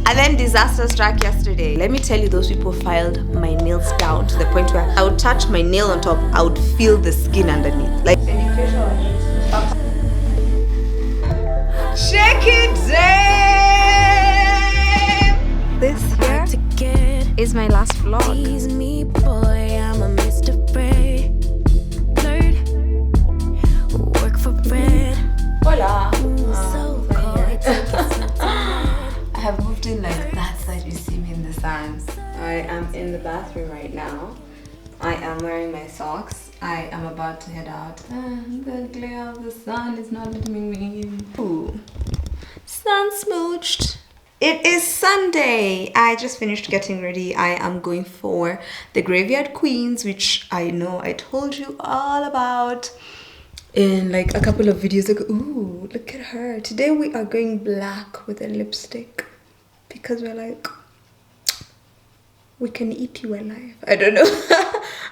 And then disaster struck yesterday. Let me tell you, those people filed my nails down to the point where I would touch my nail on top, I would feel the skin underneath. Like, shake it down. This here is my last vlog. Me, boy, I'm a Mr. Braid. Work for bread. Hola. I have moved in like that so that you see me in the sands. I am in the bathroom right now. I am wearing my socks. I am about to head out. The glare of the sun is not letting me in. Ooh. Sun smooched. It is Sunday. I just finished getting ready. I am going for the Graveyard Queens, which I know I told you all about in like a couple of videos ago. Ooh, look at her. Today we are going black with a lipstick because we're like, we can eat you alive. I don't know.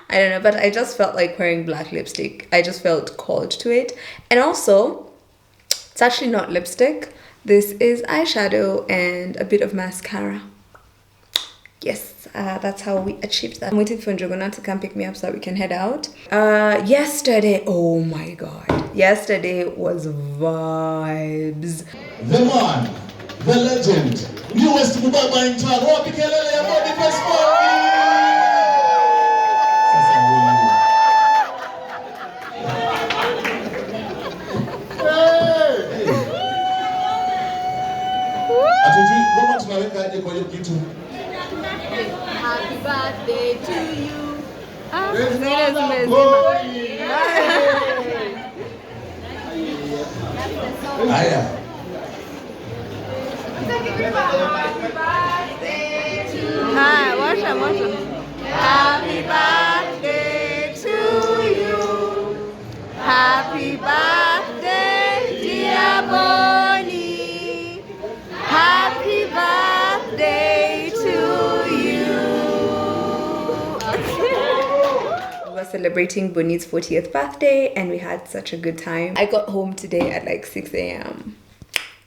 I don't know, but I just felt like wearing black lipstick. I just felt called to it. And also, it's actually not lipstick. This is eyeshadow and a bit of mascara. Yes, that's how we achieved that. I'm waiting for Njogona to come pick me up so that we can head out. Yesterday, oh my god. Yesterday was vibes. The man, the legend, newest Mubaba in town. Wapi kelele ya Bobby Photography. Happy birthday to you. Aya. Happy birthday to you. Happy birthday, dear Bonnie. Happy birthday to you. We were celebrating Bonnie's 40th birthday and we had such a good time. I got home today at like 6 a.m.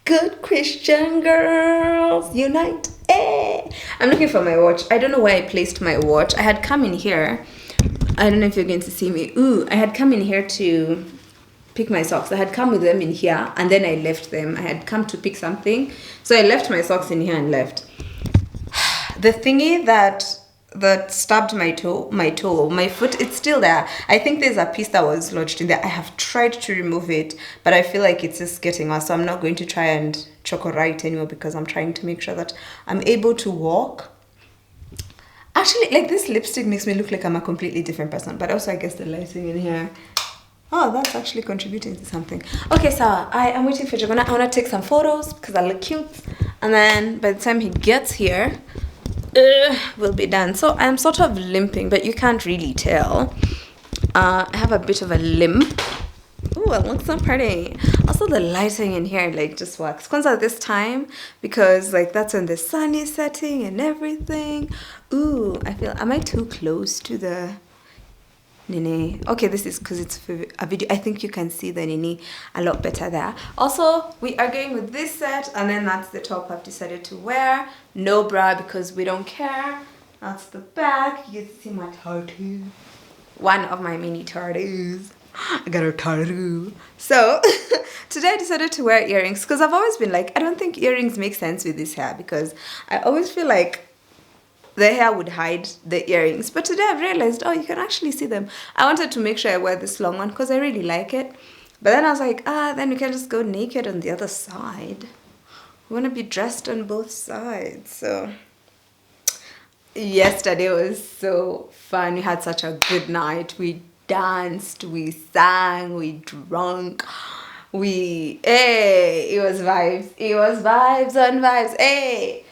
Good Christian girls unite. Hey. I'm looking for my watch. I don't know where I placed my watch. I had come in here. I don't know if you're going to see me. Ooh, I had come in here to pick my socks. I had come with them in here and then I left them. I had come to pick something. So I left my socks in here and left. The thingy that stabbed my foot, it's still there. I think there's a piece that was lodged in there. I have tried to remove it, but I feel like it's just getting worse. So I'm not going to try and choco-write anymore because I'm trying to make sure that I'm able to walk. Actually, like this lipstick makes me look like I'm a completely different person, but also I guess the lighting in here. Oh, that's actually contributing to something. Okay, so I am waiting for Jogona. I want to take some photos because I look cute. And then by the time he gets here, we'll be done. So I'm sort of limping, but you can't really tell. I have a bit of a limp. Ooh, it looks so pretty. Also, the lighting in here like just works. Kwanzaa this time because like that's when the sun is setting and everything. Ooh, I feel, am I too close to the Nene? Okay, this is because it's a video. I think you can see the Nene a lot better there. Also, we are going with this set and then that's the top I've decided to wear. No bra because we don't care. That's the back. You can see my tattoo. One of my mini tattoos. I got a tattoo. So today I decided to wear earrings because I've always been like, I don't think earrings make sense with this hair because I always feel like the hair would hide the earrings. But today I've realized, oh, you can actually see them. I wanted to make sure I wear this long one because I really like it. But then I was like, then we can just go naked on the other side. We want to be dressed on both sides. So yesterday was so fun. We had such a good night. We danced, we sang, we drank, it was vibes. It was vibes on vibes. Hey.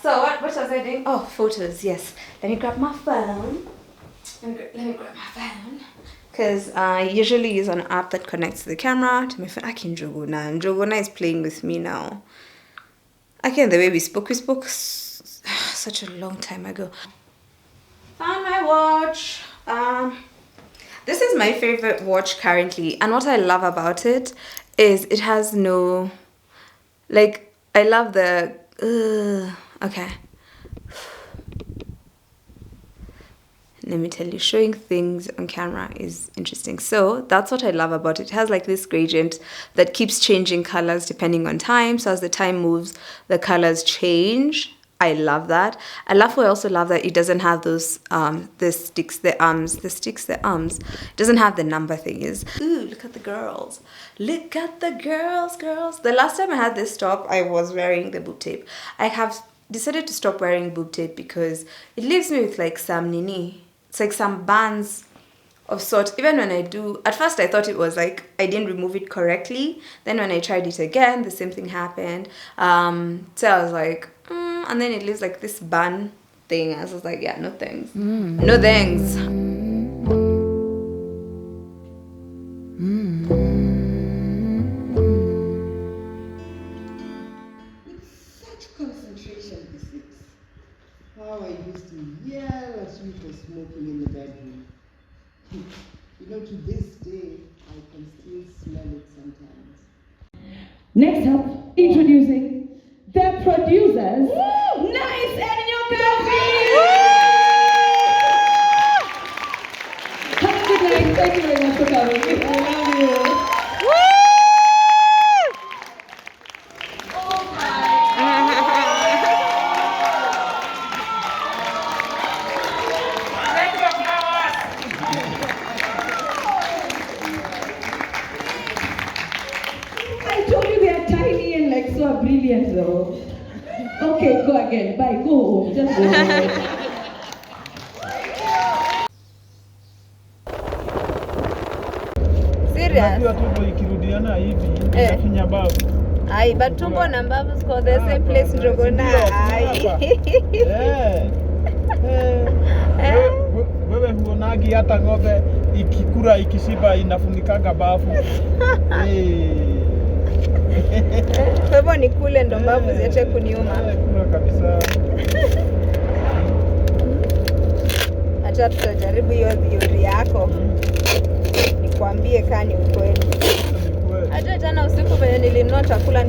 So what was I doing? Oh, photos. Yes. Let me grab my phone. Let me grab my phone. Because I usually use an app that connects the camera to my phone. I can Njogona. Njogona is playing with me now. Again, the way we spoke such a long time ago. Found my watch. This is my favorite watch currently, and what I love about it is it has no, like, I love the Okay. Let me tell you, showing things on camera is interesting. So that's what I love about it. It has like this gradient that keeps changing colors depending on time. So as the time moves, the colors change. I love that. I also love that it doesn't have those the arms. It doesn't have the number thingies. Ooh, look at the girls. Look at the girls. The last time I had this top, I was wearing the boob tape. I have decided to stop wearing boob tape because it leaves me with like some nini. It's like some bands of sort. Even when I do, at first I thought it was like I didn't remove it correctly. Then when I tried it again, the same thing happened. So I was like, and then it leaves like this bun thing. I was like, yeah, no thanks. No thanks. With such concentration, this is how I used to yell at you for smoking in the bedroom. You know, to this day, I can still smell it sometimes. Next up, introducing the producers. Nice and your Have a good night. Thank you very much for coming. I love you. I told you they are tiny and like so brilliant though. Okay, go again. Bye. Go home. Just go home. Serious? Tumbo ikirudiana hivi inafinya bavu. Ai, but tumbo na mbavu ziko the same place ndogo na. Wewe huonagi hata ng'ombe ikikura ikishiba inafunikanga bavu. Kwa hivyo ni kule ndo mbavu ziache kuniuma. Kula kabisa. Acha tutajaribu hiyo theory yako. Nikwambie kama ni ukweli. Hata jana usiku venye nilinunua chakula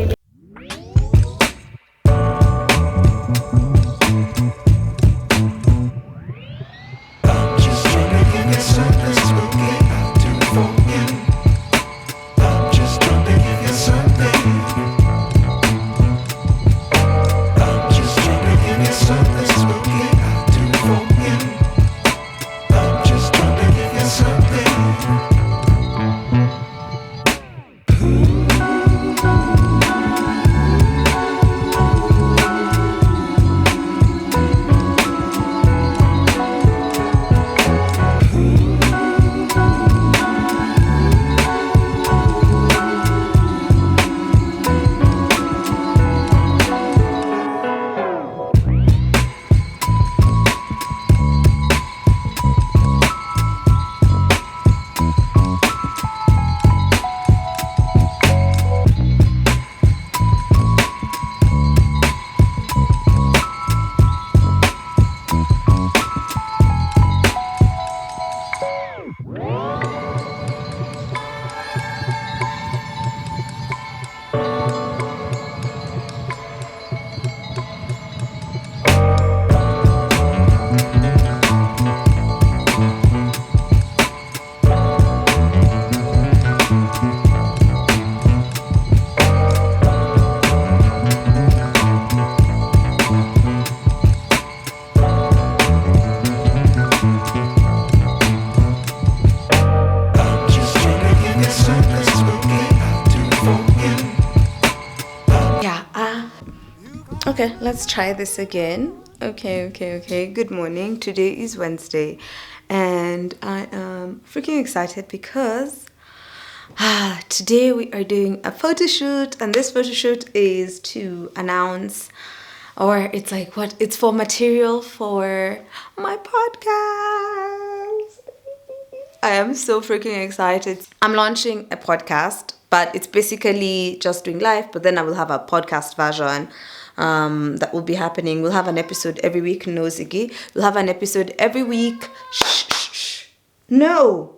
Okay, let's try this again. Okay. Good morning. Today is Wednesday, and I am freaking excited because today we are doing a photo shoot, and this photo shoot is to announce, or it's like what? It's for material for my podcast. I am so freaking excited. I'm launching a podcast, but it's basically just doing live, but then I will have a podcast version that will be happening. We'll have an episode every week. No, Ziggy. We'll have an episode every week. Shh. No,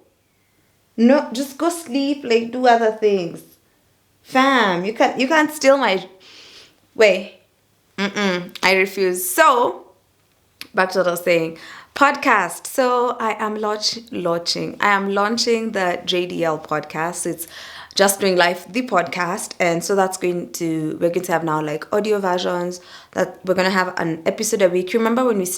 just go sleep, like do other things. Fam, you can't steal my... Wait. I refuse. So, back to what I was saying. Podcast. So I am launching. I am launching the JDL podcast. It's Just Doing Life, the podcast, and so we're going to have now like audio versions. That we're gonna have an episode a week. You remember when this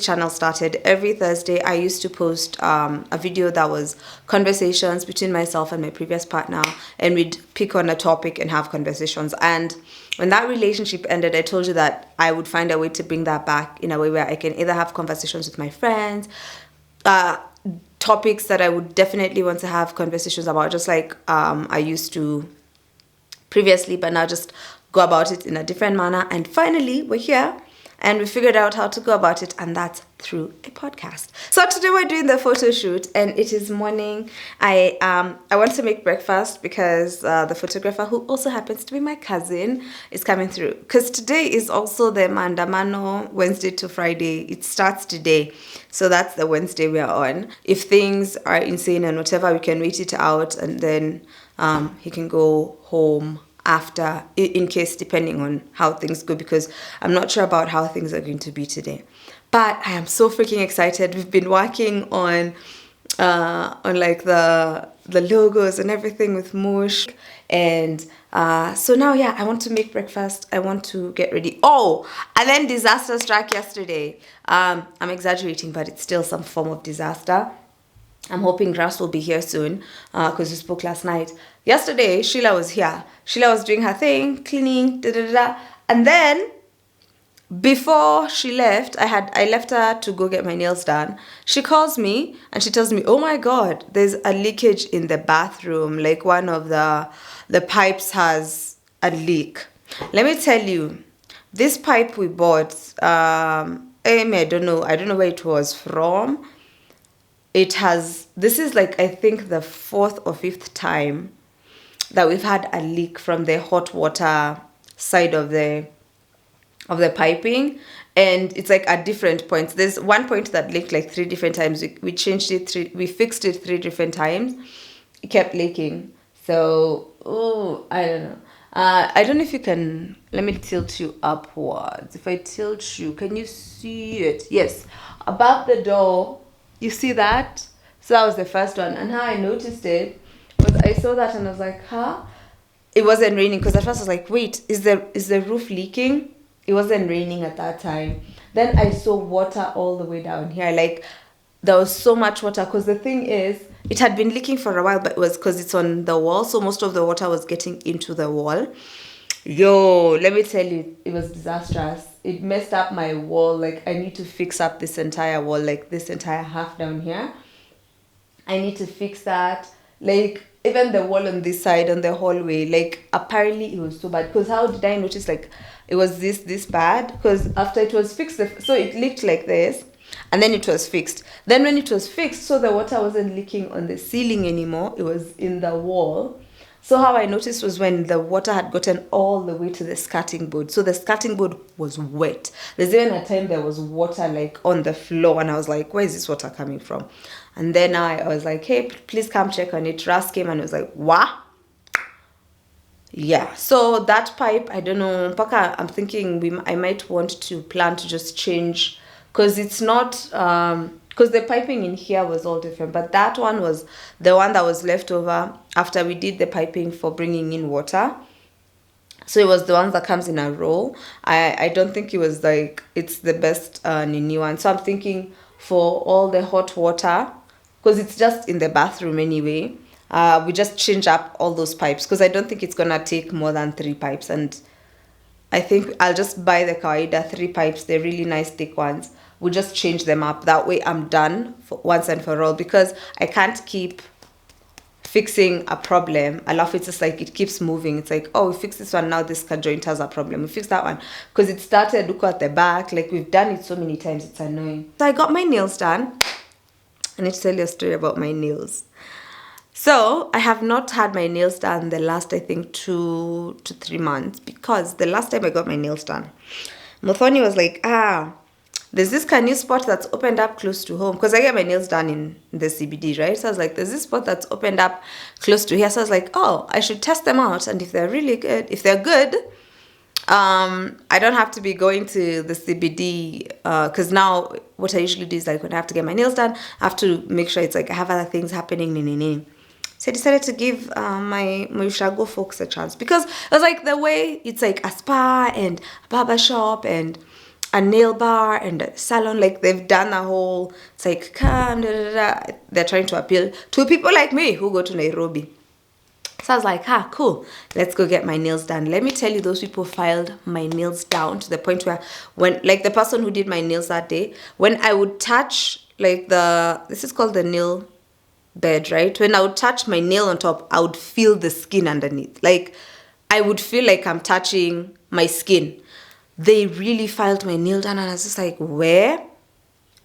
channel started, every Thursday I used to post a video that was conversations between myself and my previous partner, and we'd pick on a topic and have conversations. And when that relationship ended, I told you that I would find a way to bring that back in a way where I can either have conversations with my friends, topics that I would definitely want to have conversations about, just like I used to previously, but now just go about it in a different manner. And finally, we're here and we figured out how to go about it, and that's through a podcast. So today we're doing the photo shoot, and it is morning. I want to make breakfast because the photographer, who also happens to be my cousin, is coming through. Because today is also the Mandamano, Wednesday to Friday. It starts today. So that's the Wednesday we are on. If things are insane and whatever, we can wait it out, and then he can go home after, in case, depending on how things go, because I'm not sure about how things are going to be today. But I am so freaking excited. We've been working on like the logos and everything with Mush, and so now, yeah, I want to make breakfast. I want to get ready. Oh, and then disaster struck yesterday. I'm exaggerating, but it's still some form of disaster. I'm hoping Grass will be here soon because we spoke last night. Yesterday, Sheila was here. Sheila was doing her thing, cleaning, and then before she left, I left her to go get my nails done. She calls me and she tells me, "Oh my God, there's a leakage in the bathroom. Like one of the pipes has a leak." Let me tell you, this pipe we bought, I don't know where it was from. This is like, I think, the 4th or 5th time that we've had a leak from the hot water side of the piping, and it's like at different points. There's one point that leaked like 3 different times. We changed it we fixed it 3 different times. It kept leaking. So I don't know. I don't know if you can. Let me tilt you upwards. If I tilt you, can you see it? Yes, above the door. You see that? So that was the first one. And how I noticed it was I saw that and I was like, huh? It wasn't raining, because at first I was like, wait, is the roof leaking? It wasn't raining at that time. Then I saw water all the way down here. Like, there was so much water, because the thing is, it had been leaking for a while, but it was because it's on the wall. So most of the water was getting into the wall. Yo, let me tell you, it was disastrous. It messed up my wall. Like, I need to fix up this entire wall, like this entire half down here. I need to fix that. Like, even the wall on this side, on the hallway, like, apparently it was so bad. Because how did I notice, like, it was this bad? Because after it was fixed, so it leaked like this, and then it was fixed. Then when it was fixed, so the water wasn't leaking on the ceiling anymore. It was in the wall. So how I noticed was when the water had gotten all the way to the skirting board. So the skirting board was wet. There's even a time there was water like on the floor, and I was like, where is this water coming from? And then I was like, hey, please come check on it. Ras came and was like, what? Yeah, so that pipe, I don't know, Paka, I'm thinking I might want to plan to just change, because it's not, because the piping in here was all different, but that one was the one that was left over after we did the piping for bringing in water. So it was the one that comes in a roll. I don't think it was like, it's the best new one. So I'm thinking for all the hot water, because it's just in the bathroom anyway, we just change up all those pipes, because I don't think it's gonna take more than 3 pipes, and I think I'll just buy the Kawaida 3 pipes, they're really nice thick ones. We'll just change them up. That way I'm done for once and for all, because I can't keep fixing a problem. I love it's just like it keeps moving. It's like, oh, we fix this one, now this joint has a problem. We fix that one, because it started, look at the back, like we've done it so many times, it's annoying. So I got my nails done. I need to tell you a story about my nails. So I have not had my nails done the last, I think, 2 to 3 months, because the last time I got my nails done, Muthoni was like, there's this kind of spot that's opened up close to home, because I get my nails done in the CBD, right? So I was like, there's this spot that's opened up close to here. So I was like, oh, I should test them out, and if they're really good, if they're good, I don't have to be going to the CBD because now what I usually do is like when I have to get my nails done, I have to make sure it's like I have other things happening. So I decided to give my Ushago folks a chance because it was like the way it's like a spa and a barber shop and a nail bar and a salon, like they've done a whole, it's like come, they're trying to appeal to people like me who go to Nairobi. So I was like, cool, let's go get my nails done. Let me tell you, those people filed my nails down to the point where when, like the person who did my nails that day, when I would touch like this is called the nail bed, right? When I would touch my nail on top, I would feel the skin underneath. Like I would feel like I'm touching my skin. They really filed my nail down and I was just like, where?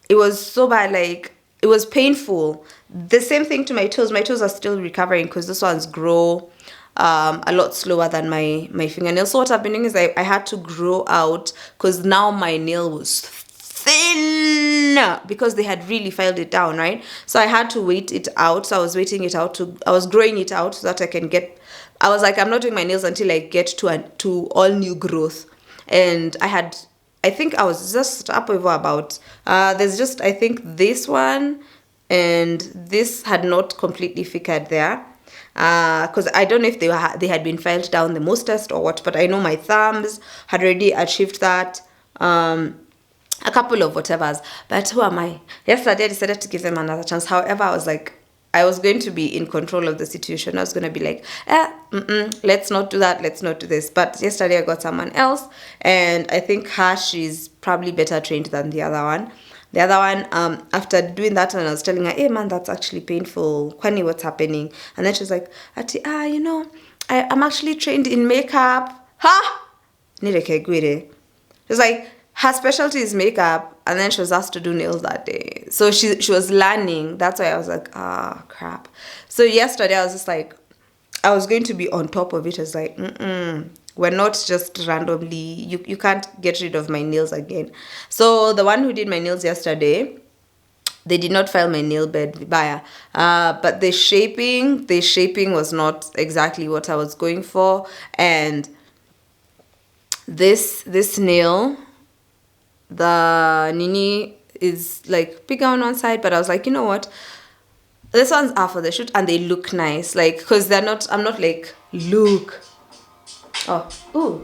It was so bad, like it was painful. The same thing to my toes. My toes are still recovering because this ones grow a lot slower than my fingernails. So what's happening is I had to grow out because now my nail was thin because they had really filed it down, right? So I had to wait it out. So I was waiting it out I was growing it out so that I can get, I was like, I'm not doing my nails until I get to all new growth. And I think I was just up over about, there's just, I think this one and this had not completely figured there. Because I don't know if they had been filed down the mostest or what, but I know my thumbs had already achieved that. A couple of whatevers. But who am I? Yesterday I decided to give them another chance. However, I was like, I was going to be in control of the situation. I was going to be like, let's not do that. Let's not do this. But yesterday I got someone else. And I think she's probably better trained than the other one. The other one, after doing that, and I was telling her, hey man, that's actually painful. Kwani, what's happening? And then she was like, you know, I'm actually trained in makeup. She was like, her specialty is makeup, and then she was asked to do nails that day. So she was learning. That's why I was like, crap. So yesterday I was just like, I was going to be on top of it. I was like, we're not just randomly, you can't get rid of my nails again. So the one who did my nails yesterday, they did not file my nail bed vibaya. But the shaping was not exactly what I was going for. And this nail, the nini is like bigger on one side, but I was like, you know what, this one's are for the shoot and they look nice, like, because I'm not like, look,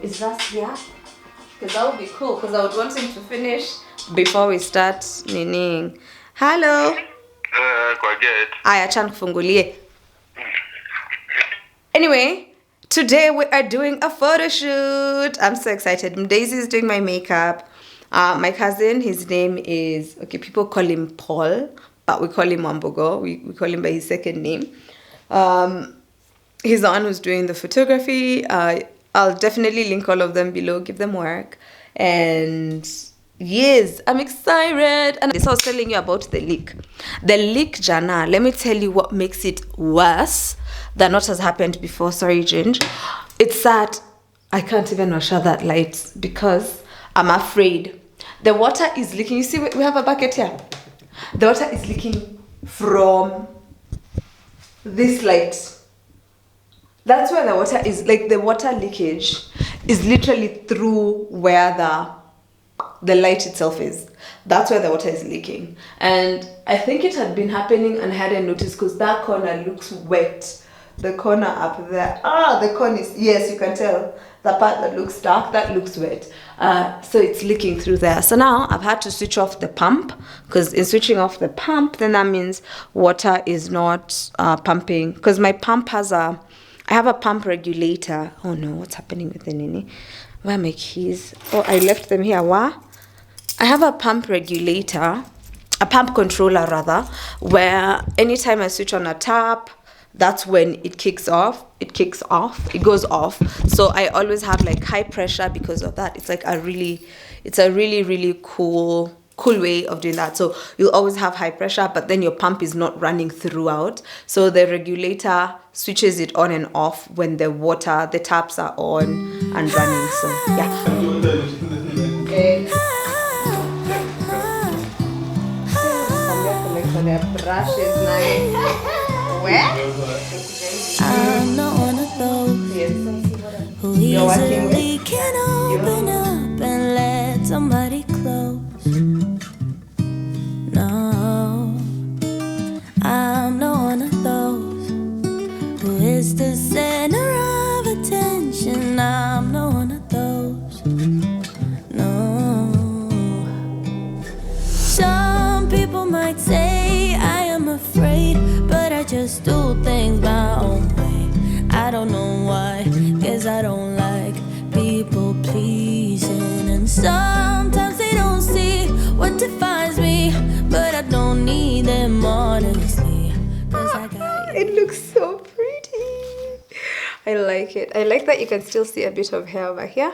is that here? Because that would be cool, because I would want him to finish before we start nining. Hello. Aya, chan kufungulie. Anyway, today we are doing a photo shoot. I'm so excited. Mdeizi is doing my makeup. My cousin, his name is, people call him Paul, but we call him Wambogo. We call him by his second name. He's the one who's doing the photography. I'll definitely link all of them below, give them work. And yes, I'm excited. And so I was telling you about the leak. The leak, Jana, let me tell you what makes it worse than what has happened before. Sorry, Ginge. It's that I can't even wash out that light because I'm afraid. The water is leaking. You see, we have a bucket here. The water is leaking from this light. That's where the water is. Like the water leakage is literally through where the light itself is. That's where the water is leaking. And I think it had been happening and I hadn't noticed because that corner looks wet. The corner up there. The corner is, yes, you can tell. The part that looks dark, that looks wet. So it's leaking through there. So now I've had to switch off the pump because in switching off the pump, then that means water is not pumping. Because my pump has I have a pump regulator. Oh no, what's happening with the nini? Where are my keys? Oh, I left them here. What? I have a pump regulator, a pump controller rather, where anytime I switch on a tap, that's when it kicks off. It goes off. So I always have like high pressure because of that. It's like a really cool way of doing that. So you'll always have high pressure, but then your pump is not running throughout. So the regulator switches it on and off when the taps are on and running. So yeah. Okay. I'm gonna collect for their brushes now. Where? I'm not one of those who easily can somebody close. No, I'm not one of those who is the center of attention. I'm not one of those. No. Some people might say I am afraid, but I just do things my own way. I don't know why, 'cause I don't like people pleasing. And sometimes they don't see what defines me, but I don't need them honestly, 'cause I got you. It looks so pretty. I like it. I like that you can still see a bit of hair over here.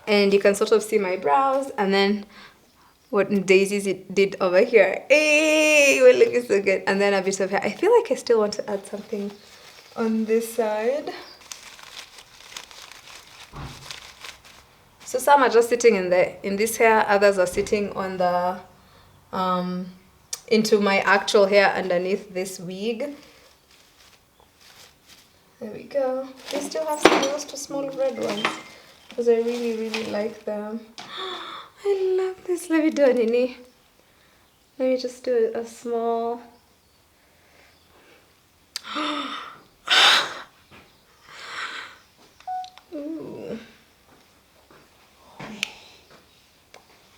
And you can sort of see my brows, and then what Mdeizi did over here. Hey, we're looking so good. And then a bit of hair. I feel like I still want to add something on this side. So some are just sitting in this hair, others are sitting on the into my actual hair underneath this wig. There we go. We still have some of those two small red ones because I really like them. I love this. Let me do it, Nini. Let me just do a small. Ooh.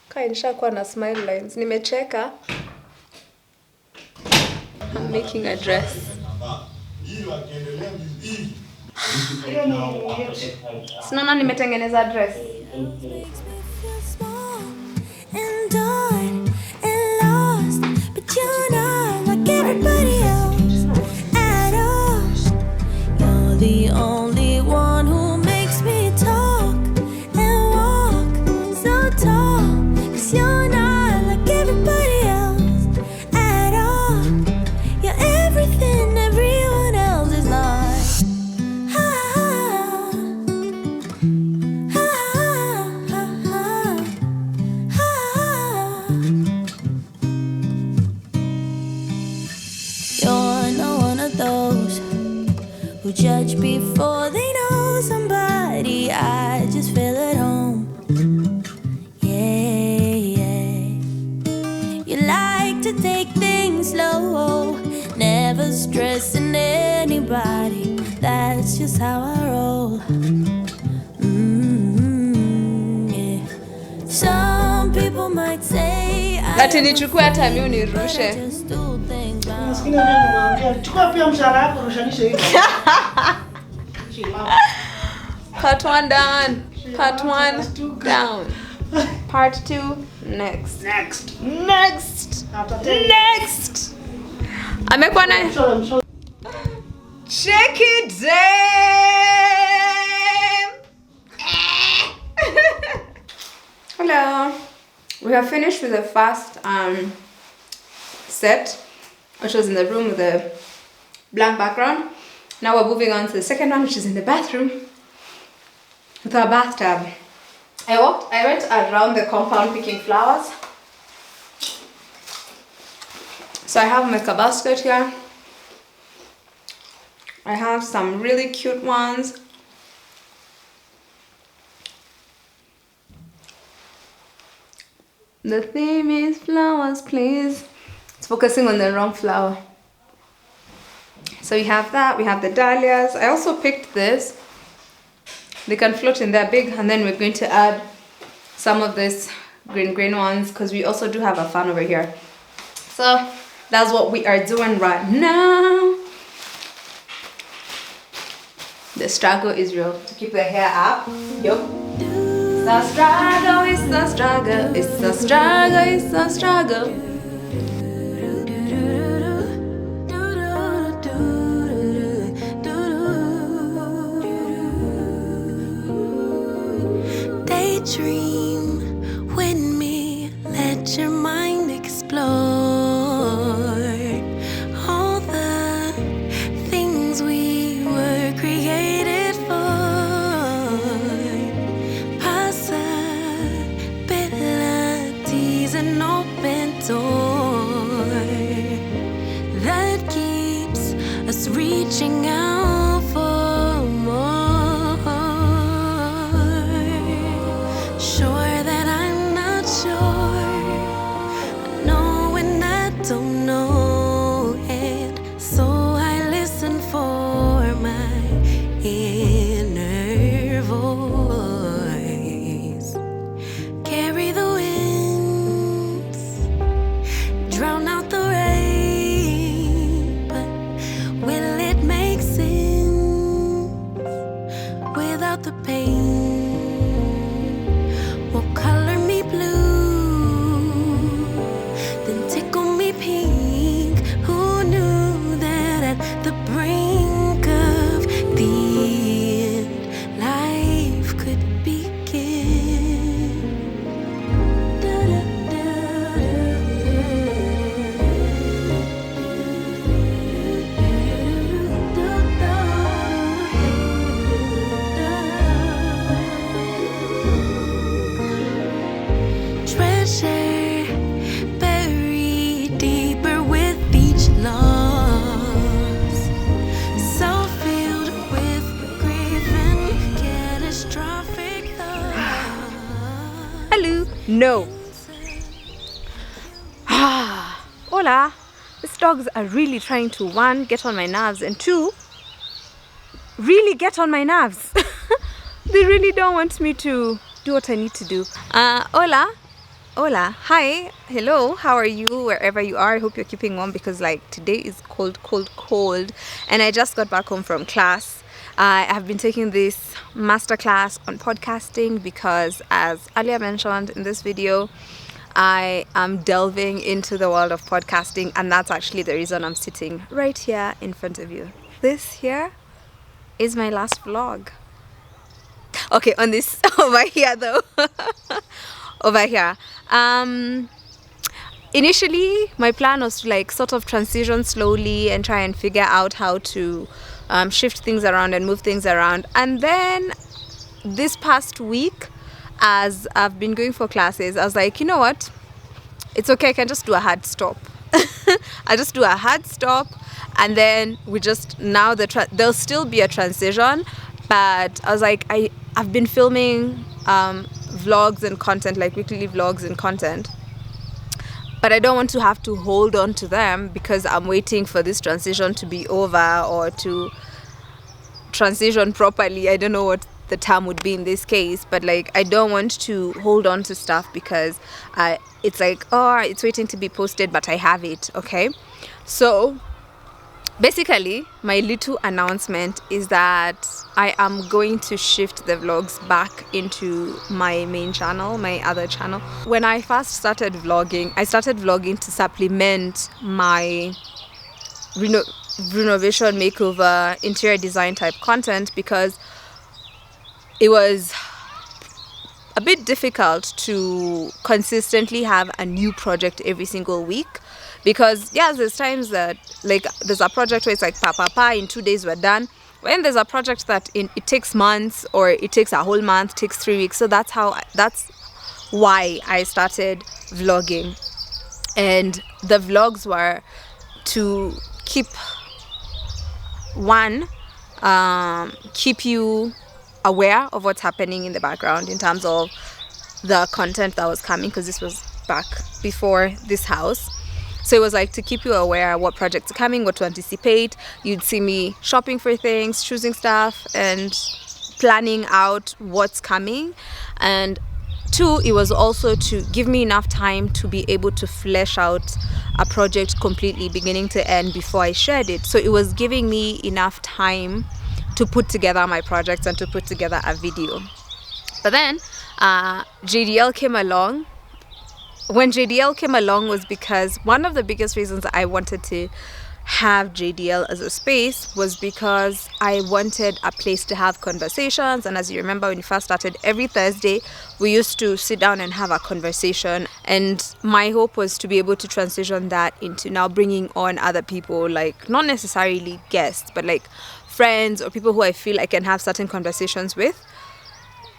Kai nishakuwa na smile lines. Nimecheka. I'm making a dress. Sinaona nimetengeneza dress. Makes me feel small and done and lost, but you're not like everybody else at all. You're the only one who makes me talk and walk so tall, 'cause you're not like everybody else at all. You're everything everyone else is not. You're not one of those who judge before they know somebody. I just feel at home. Yeah. You like to take things slow, never stressing anybody. That's just how I roll. Yeah. Some people might say Ati nichukue hata mimi unirushe. just do things my Maskini ndio nimwambia, chukua pia mshahara wako rushanishe hivi. Part 1 done. Part 1 down. Part 2 next. Next. After 10 Next. Amekuwa na I'm check it damn. Hello. We have finished with the first set, which was in the room with the blank background. Now we're moving on to the second one, which is in the bathroom with our bathtub. I went around the compound picking flowers. So I have my basket here. I have some really cute ones. The theme is flowers, please. It's focusing on the wrong flower. So we have that, we have the dahlias. I also picked this. They can float in there big, and then we're going to add some of this green ones because we also do have a fan over here. So that's what we are doing right now. The struggle is real to keep the hair up. Yup. The struggle is the struggle, it's the struggle, it's the struggle. Daydream with me, let your mind explore all the things we were created for. Possibilities, an open door that keeps us reaching out for more. Sure that No. Hola. These dogs are really trying to, one, get on my nerves, and two, really get on my nerves. They really don't want me to do what I need to do. Hola. Hola. Hi. Hello. How are you? Wherever you are. I hope you're keeping warm because like today is cold. And I just got back home from class. I have been taking this masterclass on podcasting because, as earlier mentioned in this video, I am delving into the world of podcasting, and that's actually the reason I'm sitting right here in front of you. This here is my last vlog. Okay, on this over here though. Over here. Initially my plan was to like sort of transition slowly and try and figure out how to shift things around and move things around. And then this past week, as I've been going for classes, I was like, you know what, it's okay, I can just do a hard stop. I just do a hard stop, and then we just, now there'll still be a transition, but I was like, I've been filming vlogs and content, like weekly vlogs and content, but I don't want to have to hold on to them because I'm waiting for this transition to be over, or to transition properly. I don't know what the term would be in this case, but like I don't want to hold on to stuff because it's like, oh, it's waiting to be posted, but I have it. Okay, so basically my little announcement is that I am going to shift the vlogs back into my main channel, my other channel. When I first started vlogging, I started vlogging to supplement my renovation, makeover, interior design type content because it was a bit difficult to consistently have a new project every single week. Because yes, there's times that like there's a project where it's like pa in 2 days we're done. When there's a project that it takes months, or it takes a whole month, takes 3 weeks. So that's why I started vlogging. And the vlogs were to keep you aware of what's happening in the background in terms of the content that was coming, because this was back before this house. So it was like to keep you aware what projects are coming, what to anticipate. You'd see me shopping for things, choosing stuff, and planning out what's coming. And two, it was also to give me enough time to be able to flesh out a project completely, beginning to end, before I shared it. So it was giving me enough time to put together my projects and to put together a video. But then JDL came along. When JDL came along was because one of the biggest reasons I wanted to have JDL as a space was because I wanted a place to have conversations. And as you remember, when we first started, every Thursday we used to sit down and have a conversation, and my hope was to be able to transition that into now bringing on other people, like not necessarily guests, but like friends or people who I feel I can have certain conversations with.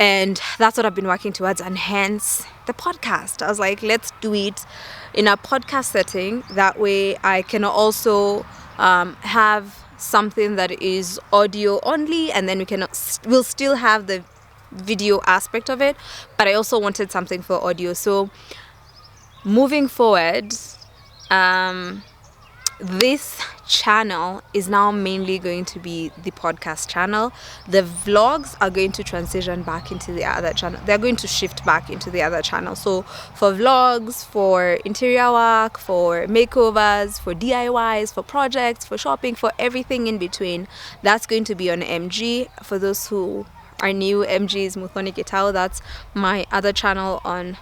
And that's what I've been working towards, and hence the podcast. I was like, let's do it in a podcast setting. That way I can also have something that is audio only, and then we'll still have the video aspect of it, but I also wanted something for audio. So moving forward, this channel is now mainly going to be the podcast channel. The vlogs are going to transition back into the other channel. They're going to shift back into the other channel. So for vlogs, for interior work, for makeovers, for DIYs, for projects, for shopping, for everything in between, that's going to be on MG. For those who are new, MG is Muthoni Gitau. That's my other channel on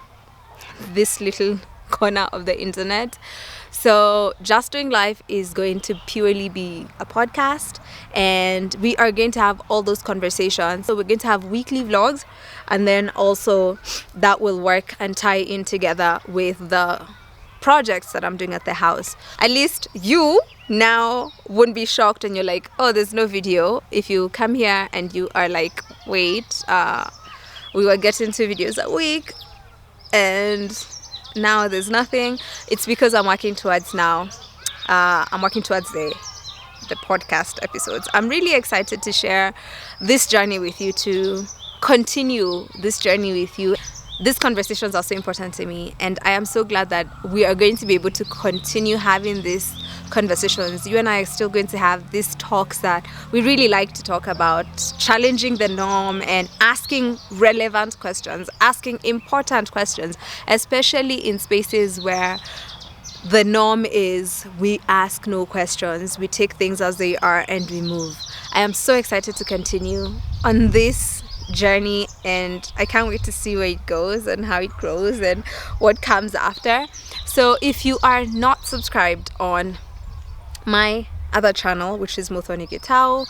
this little corner of the internet. So Just Doing Life is going to purely be a podcast, and we are going to have all those conversations. So we're going to have weekly vlogs, and then also that will work and tie in together with the projects that I'm doing at the house. At least you now wouldn't be shocked and you're like, oh, there's no video. If you come here and you are like, wait, we were getting 2 videos a week and now there's nothing, it's because I'm working towards the podcast episodes. I'm really excited to share this journey with you, to continue this journey with you. these conversations are so important to me, and I am so glad that we are going to be able to continue having these conversations. You and I are still going to have these talks that we really like to talk about, challenging the norm and asking relevant questions, asking important questions, especially in spaces where the norm is we ask no questions, we take things as they are, and we move. I am so excited to continue on this journey, and I can't wait to see where it goes and how it grows and what comes after. So if you are not subscribed on my other channel, which is Muthoni Gitau,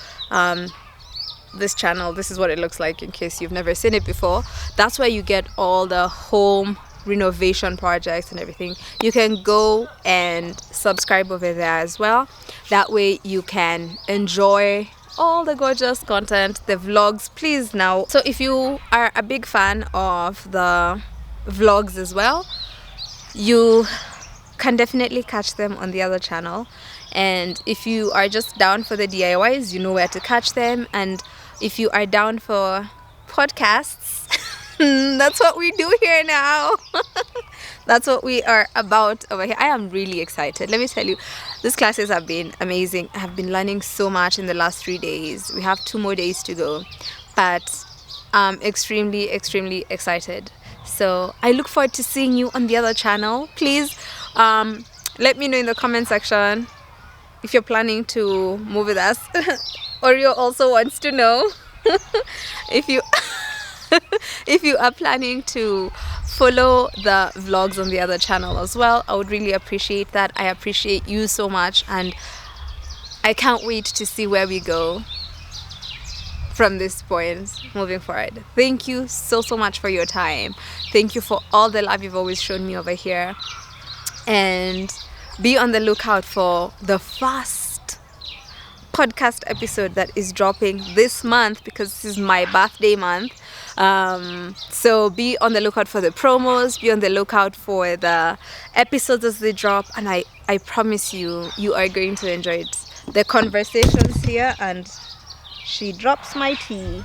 this channel, this is what it looks like in case you've never seen it before. That's where you get all the home renovation projects and everything. You can go and subscribe over there as well. That way you can enjoy all the gorgeous content, the vlogs, please now. So if you are a big fan of the vlogs as well, you can definitely catch them on the other channel. And if you are just down for the DIYs, you know where to catch them. And if you are down for podcasts, that's what we do here now. That's what we are about over here. I am really excited. Let me tell you, these classes have been amazing. I have been learning so much in the last 3 days. We have 2 more days to go, but I'm extremely excited. So I look forward to seeing you on the other channel. Please let me know in the comment section if you're planning to move with us. Oreo also wants to know if you if you are planning to follow the vlogs on the other channel as well. I would really appreciate that. I appreciate you so much, and I can't wait to see where we go from this point moving forward. Thank you so much for your time. Thank you for all the love you've always shown me over here, and be on the lookout for the first podcast episode that is dropping this month, because this is my birthday month. So be on the lookout for the promos, be on the lookout for the episodes as they drop, and I promise you, you are going to enjoy it. The conversations here, and she drops my tea.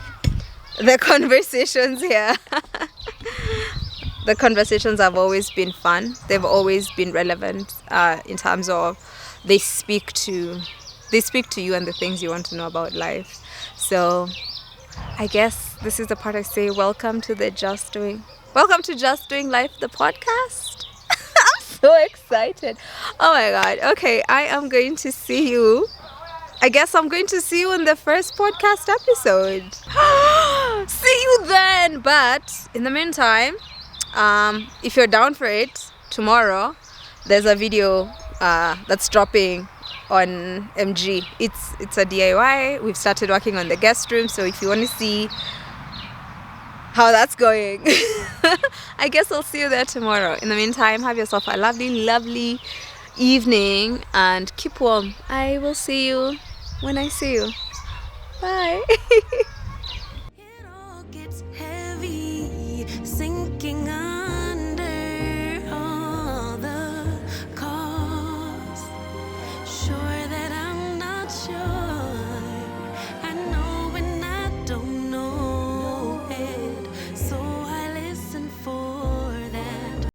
The conversations here the conversations have always been fun. They've always been relevant in terms of they speak to you and the things you want to know about life. So I guess this is the part I say welcome to Just Doing Life, the podcast. I'm so excited. Oh my god. Okay, I am going to see you. I guess I'm going to see you in the first podcast episode. See you then. But in the meantime, if you're down for it, tomorrow there's a video that's dropping on MG. It's a DIY. We've started working on the guest room, so if you want to see how that's going, I guess I'll see you there tomorrow. In the meantime, have yourself a lovely evening and keep warm. I will see you when I see you. Bye.